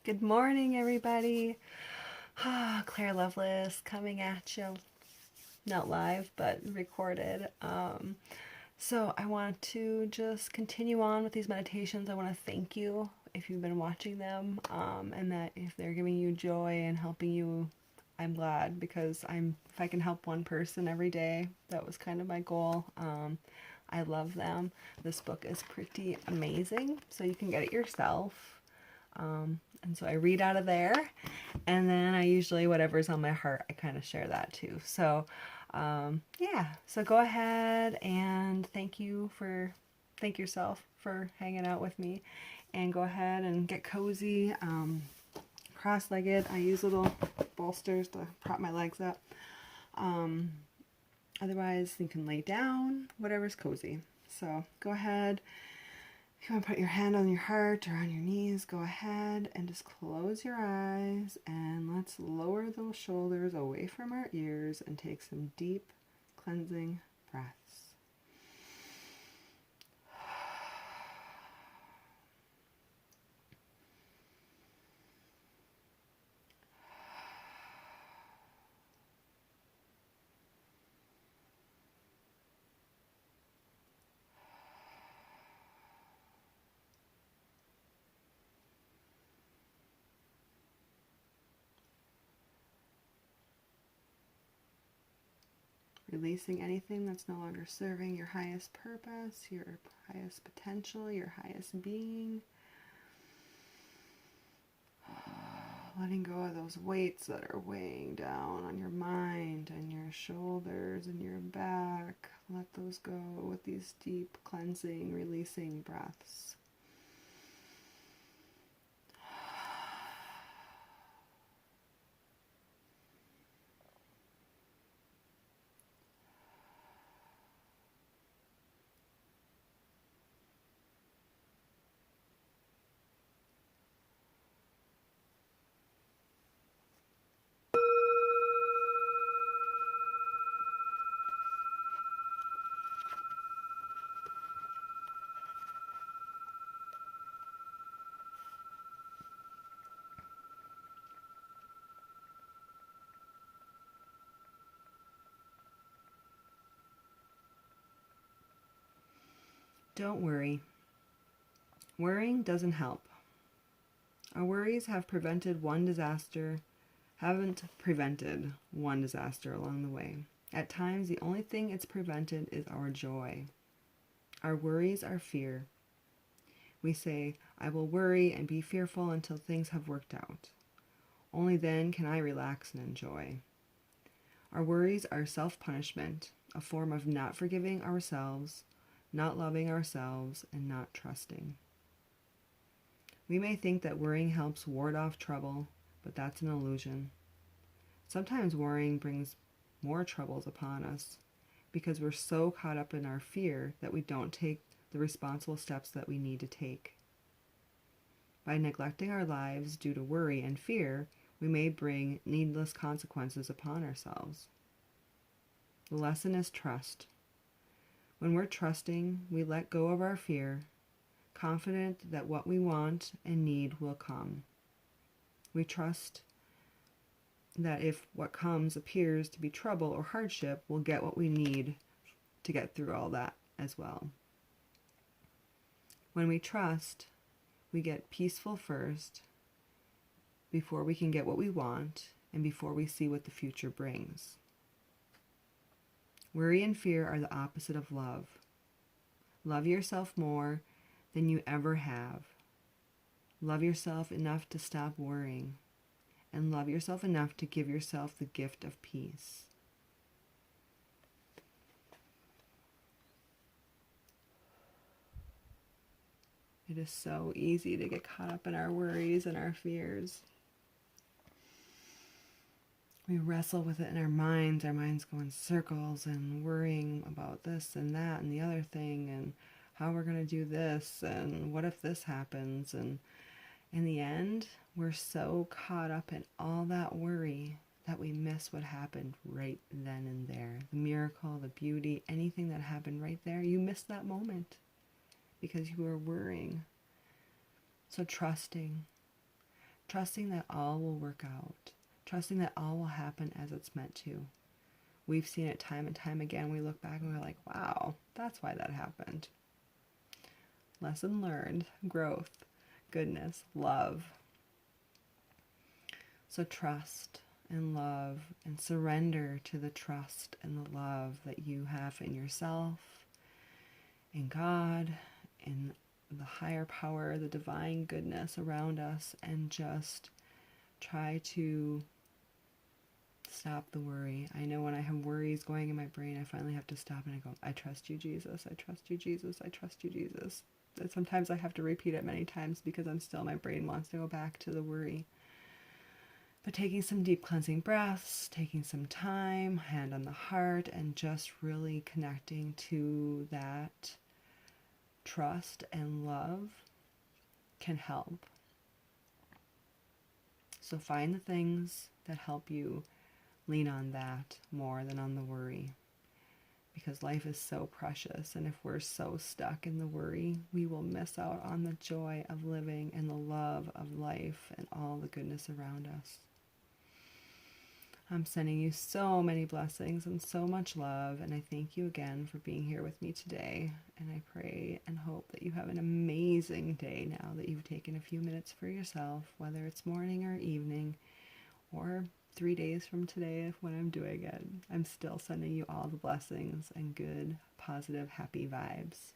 Good morning, everybody. Claire Lovelace coming at you. Not live, but recorded. So I want to just continue on with these meditations. I want to thank you if you've been watching them, and that if they're giving you joy and helping you, I'm glad because if I can help one person every day, that was kind of my goal. I love them. This book is pretty amazing, so you can get it yourself. And so I read out of there, and then I usually, whatever's on my heart, I kind of share that too. So, yeah, so go ahead and thank yourself for hanging out with me, and go ahead and get cozy, cross-legged. I use little bolsters to prop my legs up. Otherwise, you can lay down, whatever's cozy. So go ahead. If you want to put your hand on your heart or on your knees, go ahead and just close your eyes, and let's lower those shoulders away from our ears and take some deep cleansing breaths. Releasing anything that's no longer serving your highest purpose, your highest potential, your highest being. Letting go of those weights that are weighing down on your mind and your shoulders and your back. Let those go with these deep cleansing, releasing breaths. Don't worry. Worrying doesn't help. Our worries haven't prevented one disaster along the way. At times, the only thing it's prevented is our joy. Our worries are fear. We say, I will worry and be fearful until things have worked out. Only then can I relax and enjoy. Our worries are self-punishment, a form of not forgiving ourselves, not loving ourselves, and not trusting. We may think that worrying helps ward off trouble, but that's an illusion. Sometimes worrying brings more troubles upon us because we're so caught up in our fear that we don't take the responsible steps that we need to take. By neglecting our lives due to worry and fear, we may bring needless consequences upon ourselves. The lesson is trust. When we're trusting, we let go of our fear, confident that what we want and need will come. We trust that if what comes appears to be trouble or hardship, we'll get what we need to get through all that as well. When we trust, we get peaceful first before we can get what we want and before we see what the future brings. Worry and fear are the opposite of love. Love yourself more than you ever have. Love yourself enough to stop worrying, and love yourself enough to give yourself the gift of peace. It is so easy to get caught up in our worries and our fears. We wrestle with it in our minds go in circles and worrying about this and that and the other thing and how we're going to do this and what if this happens. And in the end, we're so caught up in all that worry that we miss what happened right then and there. The miracle, the beauty, anything that happened right there, you missed that moment because you were worrying. So trusting trusting that all will work out, trusting that all will happen as it's meant to. We've seen it time and time again. We look back and we're like, wow, that's why that happened. Lesson learned, growth, goodness, love. So trust and love and surrender to the trust and the love that you have in yourself, in God, in the higher power, the divine goodness around us, and just try to stop the worry. I know when I have worries going in my brain, I finally have to stop and I go, I trust you, Jesus. I trust you, Jesus. I trust you, Jesus. And sometimes I have to repeat it many times because my brain wants to go back to the worry. But taking some deep cleansing breaths, taking some time, hand on the heart, and just really connecting to that trust and love can help. So find the things that help you lean on that more than on the worry. Because life is so precious, and if we're so stuck in the worry, we will miss out on the joy of living and the love of life and all the goodness around us. I'm sending you so many blessings and so much love, and I thank you again for being here with me today. And I pray and hope that you have an amazing day now that you've taken a few minutes for yourself, whether it's morning or evening, or 3 days from today when I'm doing it. I'm still sending you all the blessings and good, positive, happy vibes.